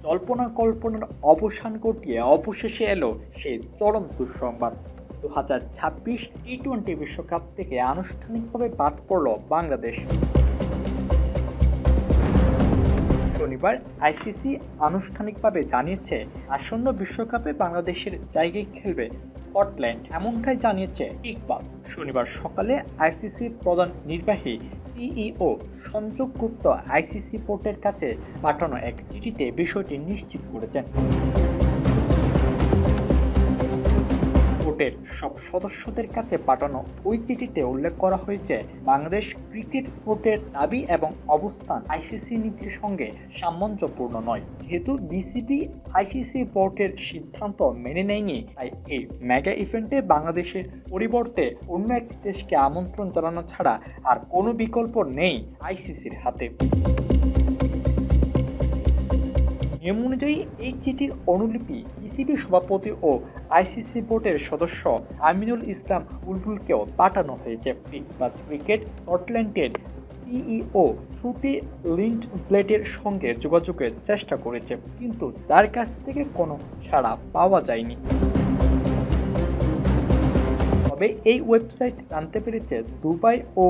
জল্পনা কল্পনার অবসান ঘটিয়ে অবশেষে এলো সেই চরম দুঃসংবাদ। 2026 টি-20 বিশ্বকাপ থেকে আনুষ্ঠানিকভাবে বাদ পড়ল বাংলাদেশ। শনিবার আইসিসি আনুষ্ঠানিকভাবে জানিয়েছে আসন্ন বিশ্বকাপে বাংলাদেশের জায়গায় খেলবে স্কটল্যান্ড, এমনটাই জানিয়েছে টিকবাস। শনিবার সকালে আইসিসির প্রধান নির্বাহী সিইও সঞ্জয় গুপ্ত আইসিসি বোর্ডের কাছে পাঠানো এক চিঠিতে বিষয়টি নিশ্চিত করেছেন। বোর্ডের সব সদস্যদের কাছে পাঠানো ওই চিঠিতে উল্লেখ করা হয়েছে বাংলাদেশ ক্রিকেট বোর্ডের দাবি এবং অবস্থান আইসিসি নীতির সঙ্গে সামঞ্জস্যপূর্ণ নয়। যেহেতু বিসিবি আইসিসি বোর্ডের সিদ্ধান্ত মেনে নেয়নি, তাই এই মেগা ইভেন্টে বাংলাদেশের পরিবর্তে অন্য একটি দেশকে আমন্ত্রণ জানানো ছাড়া আর কোনো বিকল্প নেই আইসিসির হাতে। নিয়ম অনুযায়ী এই চিঠির অনুলিপি বিসিবি সভাপতি ও আইসিসি বোর্ডের সদস্য আমিনুল ইসলাম বুলবুলকেও পাঠানো হয়েছে। টিকবাজ ক্রিকেট স্কটল্যান্ডের সিইও শ্রুতি লিন্ডব্লেডের সঙ্গে যোগাযোগের চেষ্টা করেছে, কিন্তু তার কাছ থেকে কোনো সাড়া পাওয়া যায়নি। তবে এই ওয়েবসাইট জানতে পেরেছে দুবাই ও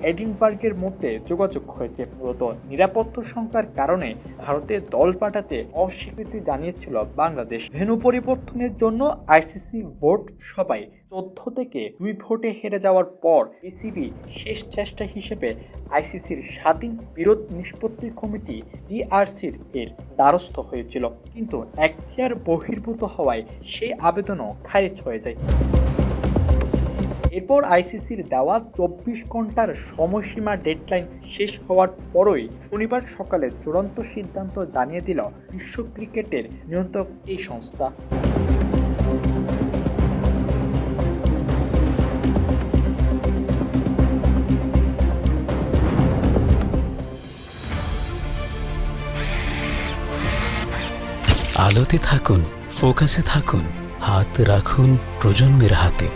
এডিনবার্গের মধ্যে যোগাযোগ হয়েছে। মূলত নিরাপত্তা সংখ্যার কারণে ভারতে দল পাঠাতে অস্বীকৃতি জানিয়েছিল বাংলাদেশ। ভেন্যু পরিবর্তনের জন্য আইসিসি বোর্ড সভায় 14 থেকে 2 ভোটে হেরে যাওয়ার পর বিসিবি শেষ চেষ্টা হিসেবে আইসিসির স্বাধীন বিরোধ নিষ্পত্তি কমিটি ডিআরসির এর দ্বারস্থ হয়েছিল, কিন্তু এখতিয়ার বহির্ভূত হওয়ায় সেই আবেদনও খারিজ হয়ে যায়। এরপর আইসিসির দেওয়া 24 ঘন্টার সময়সীমা ডেডলাইন শেষ হওয়ার পরই শনিবার সকালে চূড়ান্ত সিদ্ধান্ত জানিয়ে দিল বিশ্ব ক্রিকেটের নিয়ন্ত্রক এই সংস্থা। আলোতে থাকুন, ফোকাসে থাকুন, হাত রাখুন প্রজন্মের হাতে।